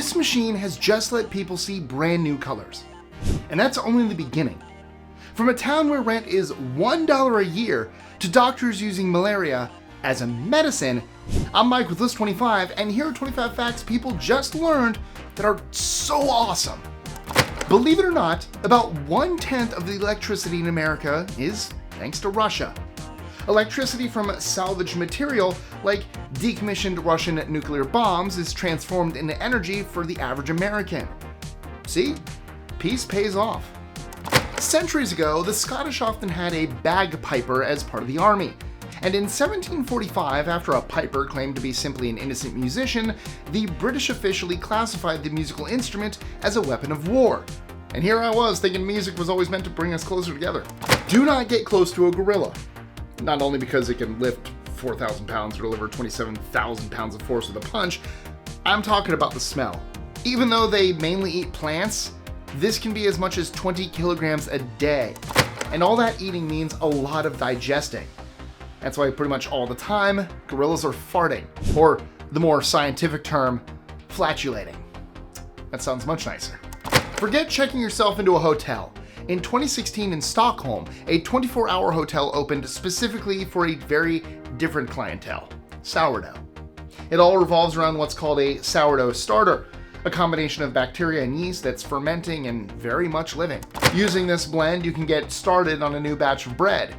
This machine has just let people see brand new colors. And that's only the beginning. From a town where rent is $1 a year to doctors using malaria as a medicine, I'm Mike with List 25, and here are 25 facts people just learned that are so awesome. Believe it or not, about 1/10 of the electricity in America is thanks to Russia. Electricity from salvaged material like decommissioned Russian nuclear bombs is transformed into energy for the average American. See? Peace pays off. Centuries ago, the Scottish often had a bagpiper as part of the army. And in 1745, after a piper claimed to be simply an innocent musician, the British officially classified the musical instrument as a weapon of war. And here I was thinking music was always meant to bring us closer together. Do not get close to a gorilla. Not only because it can lift 4,000 pounds or deliver 27,000 pounds of force with a punch, I'm talking about the smell. Even though they mainly eat plants, this can be as much as 20 kilograms a day. And all that eating means a lot of digesting. That's why pretty much all the time, gorillas are farting, or the more scientific term, flatulating. That sounds much nicer. Forget checking yourself into a hotel. In 2016 in Stockholm, a 24-hour hotel opened specifically for a very different clientele, sourdough. It all revolves around what's called a sourdough starter, a combination of bacteria and yeast that's fermenting and very much living. Using this blend, you can get started on a new batch of bread.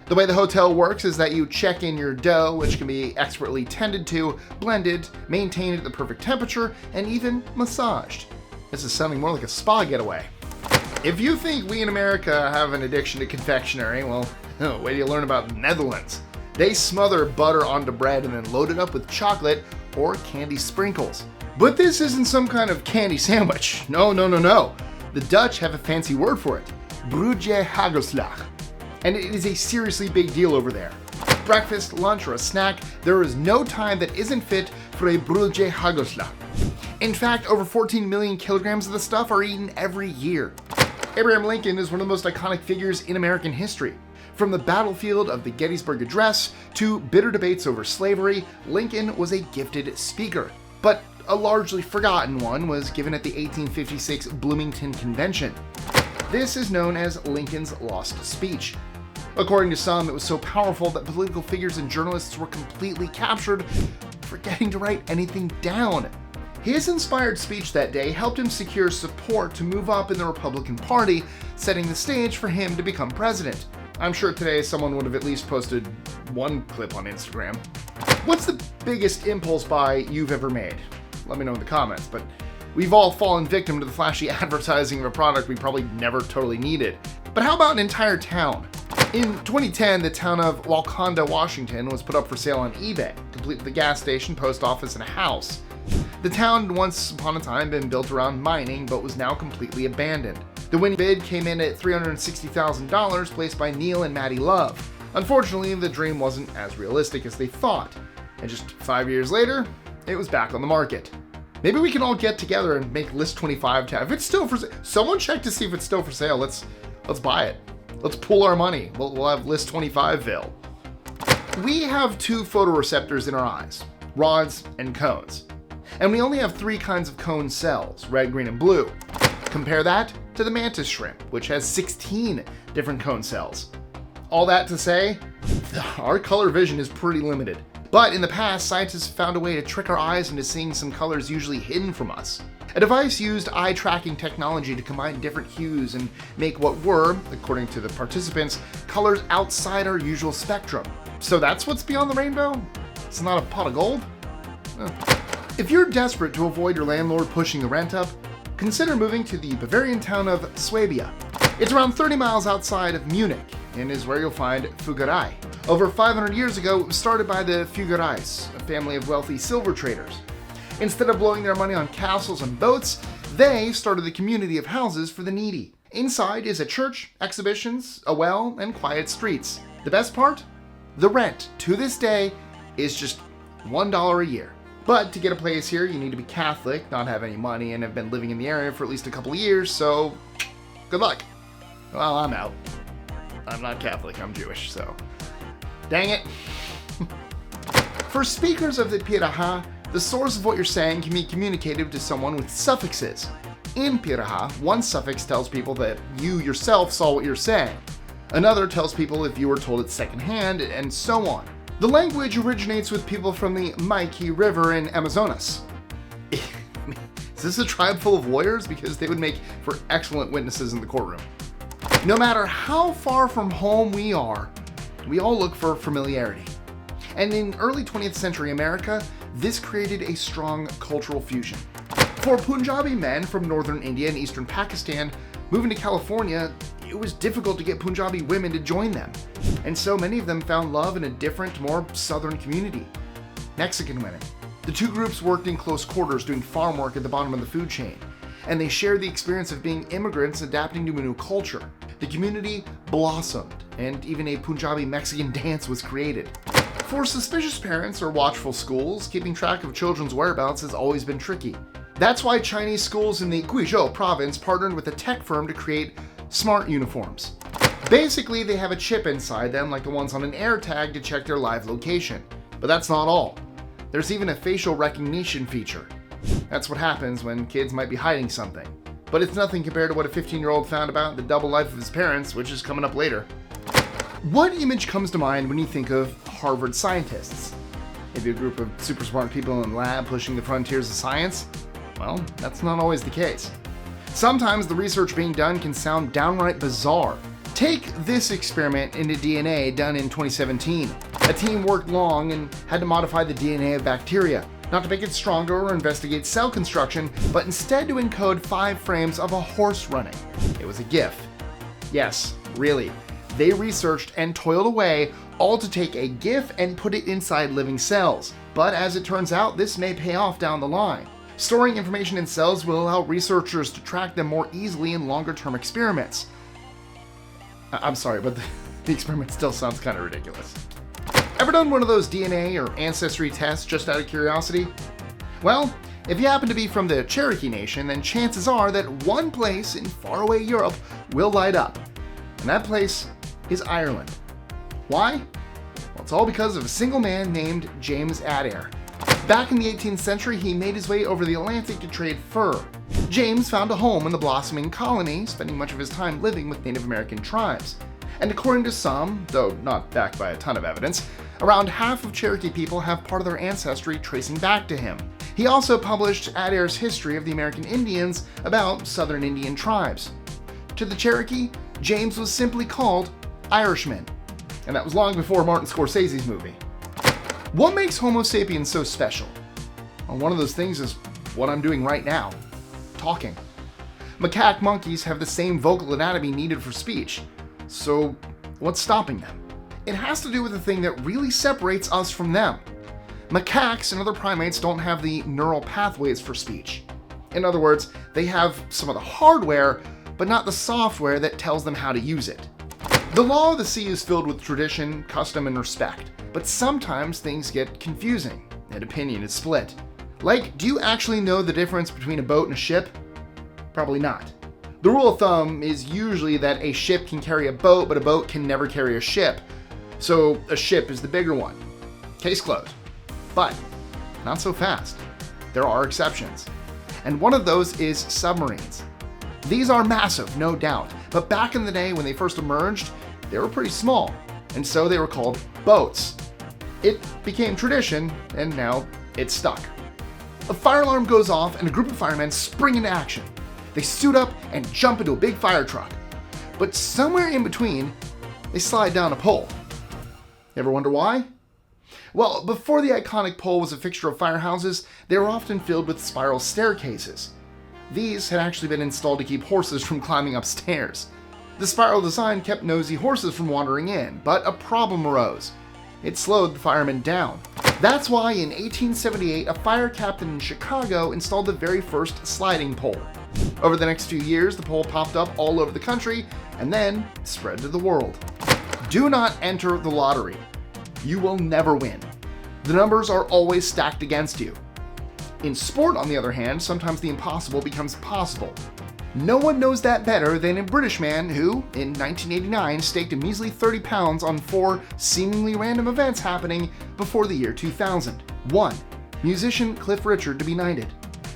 The way the hotel works is that you check in your dough, which can be expertly tended to, blended, maintained at the perfect temperature, and even massaged. This is sounding more like a spa getaway. If you think we in America have an addiction to confectionery, well, wait till you learn about the Netherlands. They smother butter onto bread and then load it up with chocolate or candy sprinkles. But this isn't some kind of candy sandwich. No. The Dutch have a fancy word for it, broodje hagelslag. And it is a seriously big deal over there. Breakfast, lunch, or a snack, there is no time that isn't fit for a broodje hagelslag. In fact, over 14 million kilograms of the stuff are eaten every year. Abraham Lincoln is one of the most iconic figures in American history. From the battlefield of the Gettysburg Address to bitter debates over slavery, Lincoln was a gifted speaker. But a largely forgotten one was given at the 1856 Bloomington Convention. This is known as Lincoln's lost speech. According to some, it was so powerful that political figures and journalists were completely captured, forgetting to write anything down. His inspired speech that day helped him secure support to move up in the Republican Party, setting the stage for him to become president. I'm sure today someone would have at least posted one clip on Instagram. What's the biggest impulse buy you've ever made? Let me know in the comments, but we've all fallen victim to the flashy advertising of a product we probably never totally needed. But how about an entire town? In 2010, the town of Walconda, Washington was put up for sale on eBay, complete with a gas station, post office, and a house. The town had once upon a time been built around mining, but was now completely abandoned. The winning bid came in at $360,000, placed by Neil and Maddie Love. Unfortunately, the dream wasn't as realistic as they thought, and just 5 years later, it was back on the market. Maybe we can all get together and make List 25 tab. If it's still for sale, someone check to see if it's still for sale. Let's buy it. Let's pool our money. We'll have List 25ville. We have two photoreceptors in our eyes, rods and cones. And we only have 3 kinds of cone cells, red, green, and blue. Compare that to the mantis shrimp, which has 16 different cone cells. All that to say, our color vision is pretty limited. But in the past, scientists found a way to trick our eyes into seeing some colors usually hidden from us. A device used eye tracking technology to combine different hues and make what were, according to the participants, colors outside our usual spectrum. So that's what's beyond the rainbow? It's not a pot of gold? If you're desperate to avoid your landlord pushing the rent up, consider moving to the Bavarian town of Swabia. It's around 30 miles outside of Munich and is where you'll find Fuggerei. Over 500 years ago, it was started by the Fuggereis, a family of wealthy silver traders. Instead of blowing their money on castles and boats, they started the community of houses for the needy. Inside is a church, exhibitions, a well, and quiet streets. The best part? The rent, to this day, is just $1 a year. But to get a place here, you need to be Catholic, not have any money, and have been living in the area for at least a couple of years, so good luck. Well, I'm out. I'm not Catholic, I'm Jewish, so dang it. For speakers of the Pirahã, The source of what you're saying can be communicated to someone with suffixes. In Pirahã, one suffix tells people that you yourself saw what you're saying. Another tells people if you were told it secondhand, and so on. The language originates with people from the Macaques River in Amazonas. Is this a tribe full of lawyers? Because they would make for excellent witnesses in the courtroom. No matter how far from home we are, we all look for familiarity. And in early 20th century America, this created a strong cultural fusion. For Punjabi men from northern India and eastern Pakistan, moving to California, it was difficult to get Punjabi women to join them. And so many of them found love in a different, more southern community. Mexican women. The two groups worked in close quarters doing farm work at the bottom of the food chain, and they shared the experience of being immigrants adapting to a new culture. The community blossomed, and even a Punjabi-Mexican dance was created. For suspicious parents or watchful schools, keeping track of children's whereabouts has always been tricky. That's why Chinese schools in the Guizhou province partnered with a tech firm to create smart uniforms. Basically, they have a chip inside them like the ones on an AirTag to check their live location. But that's not all. There's even a facial recognition feature. That's what happens when kids might be hiding something. But it's nothing compared to what a 15-year-old found about the double life of his parents, which is coming up later. What image comes to mind when you think of Harvard scientists? Maybe a group of super smart people in a lab pushing the frontiers of science? Well, that's not always the case. Sometimes the research being done can sound downright bizarre. Take this experiment into DNA done in 2017. A team worked long and had to modify the DNA of bacteria, not to make it stronger or investigate cell construction, but instead to encode 5 frames of a horse running. It was a GIF. Yes, really. They researched and toiled away, all to take a GIF and put it inside living cells. But as it turns out, this may pay off down the line. Storing information in cells will allow researchers to track them more easily in longer-term experiments. I'm sorry, but the experiment still sounds kind of ridiculous. Ever done one of those DNA or ancestry tests just out of curiosity? Well, if you happen to be from the Cherokee Nation, then chances are that one place in faraway Europe will light up. And that place is Ireland. Why? Well, it's all because of a single man named James Adair. Back in the 18th century, he made his way over the Atlantic to trade fur. James found a home in the blossoming colony, spending much of his time living with Native American tribes. And according to some, though not backed by a ton of evidence, around half of Cherokee people have part of their ancestry tracing back to him. He also published Adair's history of the American Indians about southern Indian tribes. To the Cherokee, James was simply called Irishman. And that was long before Martin Scorsese's movie. What makes Homo sapiens so special? Well, one of those things is what I'm doing right now. Talking. Macaque monkeys have the same vocal anatomy needed for speech. So what's stopping them? It has to do with the thing that really separates us from them. Macaques and other primates don't have the neural pathways for speech. In other words, they have some of the hardware, but not the software that tells them how to use it. The law of the sea is filled with tradition, custom, and respect, but sometimes things get confusing, and opinion is split. Like, do you actually know the difference between a boat and a ship? Probably not. The rule of thumb is usually that a ship can carry a boat, but a boat can never carry a ship. So a ship is the bigger one. Case closed. But not so fast. There are exceptions. And one of those is submarines. These are massive, no doubt, but back in the day when they first emerged, they were pretty small, and so they were called boats. It became tradition, and now it's stuck. A fire alarm goes off and a group of firemen spring into action. They suit up and jump into a big fire truck. But somewhere in between, they slide down a pole. Ever wonder why? Well, before the iconic pole was a fixture of firehouses, they were often filled with spiral staircases. These had actually been installed to keep horses from climbing upstairs. The spiral design kept nosy horses from wandering in, but a problem arose. It slowed the firemen down. That's why in 1878, a fire captain in Chicago installed the very first sliding pole. Over the next few years, the pole popped up all over the country and then spread to the world. Do not enter the lottery. You will never win. The numbers are always stacked against you. In sport, on the other hand, sometimes the impossible becomes possible. No one knows that better than an Irishman who, in 1989, staked a measly 30 pounds on 4 seemingly random events happening before the year 2000. 1. musician Cliff Richard to be knighted.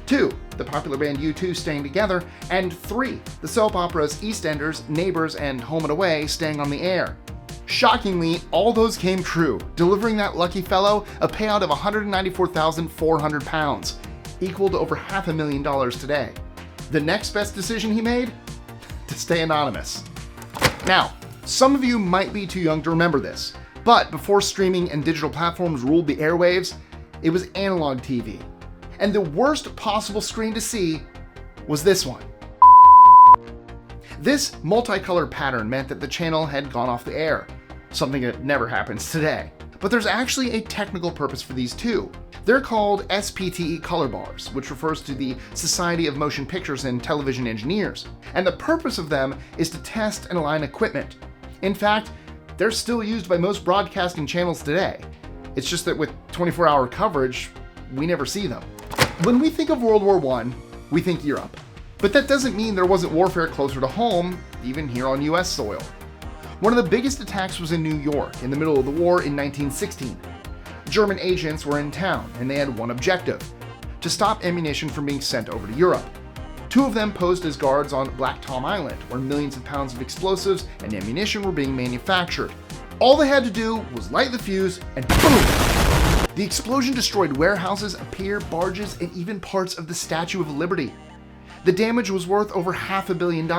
2. The popular band U2 staying together. And 3. The soap operas EastEnders, Neighbors, and Home and Away staying on the air. Shockingly, all those came true, delivering that lucky fellow a payout of £194,400, equal to over $500,000 today. The next best decision he made? To stay anonymous. Now, some of you might be too young to remember this, but before streaming and digital platforms ruled the airwaves, it was analog TV. And the worst possible screen to see was this one. This multicolored pattern meant that the channel had gone off the air, something that never happens today. But there's actually a technical purpose for these too. They're called SPTE color bars, which refers to the Society of Motion Pictures and Television Engineers. And the purpose of them is to test and align equipment. In fact, they're still used by most broadcasting channels today. It's just that with 24-hour coverage, we never see them. When we think of World War I, we think Europe. But that doesn't mean there wasn't warfare closer to home, even here on US soil. One of the biggest attacks was in New York in the middle of the war in 1916. German agents were in town and they had one objective: to stop ammunition from being sent over to Europe. 2 of them posed as guards on Black Tom Island, where millions of pounds of explosives and ammunition were being manufactured. All they had to do was light the fuse and boom! The explosion destroyed warehouses, a pier, barges, and even parts of the Statue of Liberty. The damage was worth over $500 million.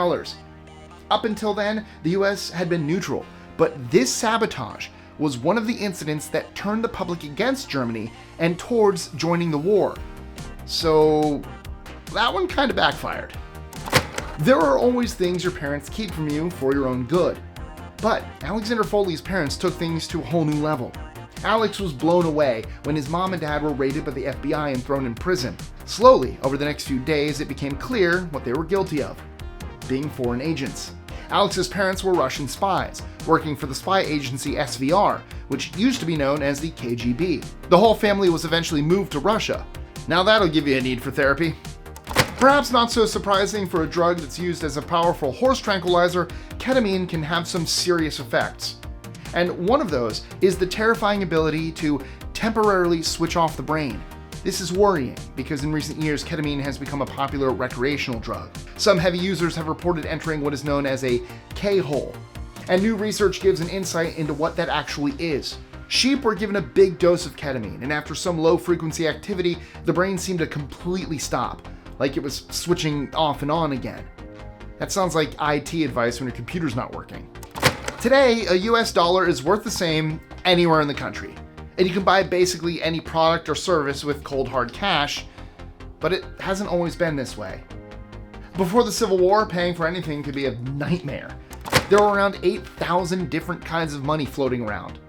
Up until then, the US had been neutral, but this sabotage was one of the incidents that turned the public against Germany and towards joining the war. So that one kind of backfired. There are always things your parents keep from you for your own good. But Alexander Foley's parents took things to a whole new level. Alex was blown away when his mom and dad were raided by the FBI and thrown in prison. Slowly, over the next few days, it became clear what they were guilty of: being foreign agents. Alex's parents were Russian spies, working for the spy agency SVR, which used to be known as the KGB. The whole family was eventually moved to Russia. Now that'll give you a need for therapy. Perhaps not so surprising for a drug that's used as a powerful horse tranquilizer, ketamine can have some serious effects. And one of those is the terrifying ability to temporarily switch off the brain. This is worrying because in recent years, ketamine has become a popular recreational drug. Some heavy users have reported entering what is known as a K-hole, and new research gives an insight into what that actually is. Sheep were given a big dose of ketamine, and after some low-frequency activity, the brain seemed to completely stop, like it was switching off and on again. That sounds like IT advice when your computer's not working. Today, a US dollar is worth the same anywhere in the country, and you can buy basically any product or service with cold hard cash, but it hasn't always been this way. Before the Civil War, paying for anything could be a nightmare. There were around 8,000 different kinds of money floating around.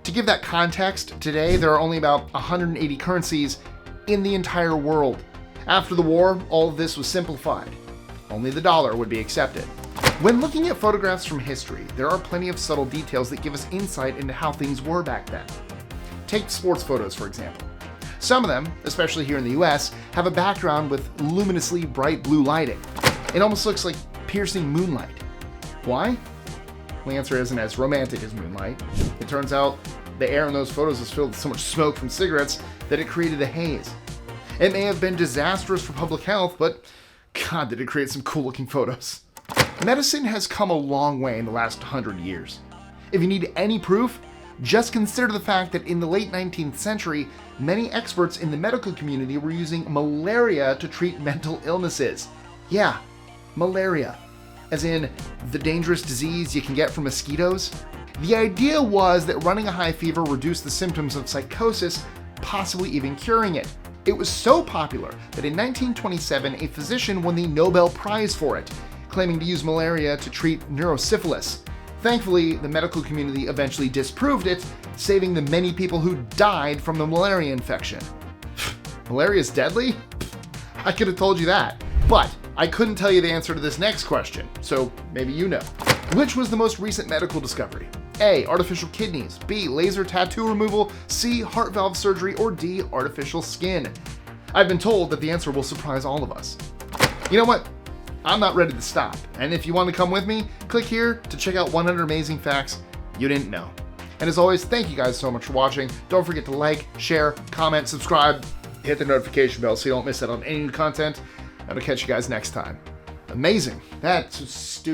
To give that context, today there are only about 180 currencies in the entire world. After the war, all of this was simplified. Only the dollar would be accepted. When looking at photographs from history, there are plenty of subtle details that give us insight into how things were back then. Take sports photos, for example. Some of them, especially here in the US, have a background with luminously bright blue lighting. It almost looks like piercing moonlight. Why? Well, the answer isn't as romantic as moonlight. It turns out the air in those photos was filled with so much smoke from cigarettes that it created a haze. It may have been disastrous for public health, but God, did it create some cool looking photos. Medicine has come a long way in the last 100 years. If you need any proof, just consider the fact that in the late 19th century, many experts in the medical community were using malaria to treat mental illnesses. Yeah, malaria, as in the dangerous disease you can get from mosquitoes. The idea was that running a high fever reduced the symptoms of psychosis, possibly even curing it. It was so popular that in 1927, a physician won the Nobel Prize for it, claiming to use malaria to treat neurosyphilis. Thankfully, the medical community eventually disproved it, saving the many people who died from the malaria infection. Malaria is deadly? I could have told you that. But I couldn't tell you the answer to this next question, so maybe you know. Which was the most recent medical discovery? A. Artificial kidneys. B. Laser tattoo removal. C. Heart valve surgery. Or D. Artificial skin. I've been told that the answer will surprise all of us. You know what? I'm not ready to stop, and if you want to come with me, click here to check out 100 amazing facts you didn't know. And as always, thank you guys so much for watching. Don't forget to like, share, comment, subscribe, hit the notification bell so you don't miss out on any new content. And I'll catch you guys next time. Amazing. That's stupid.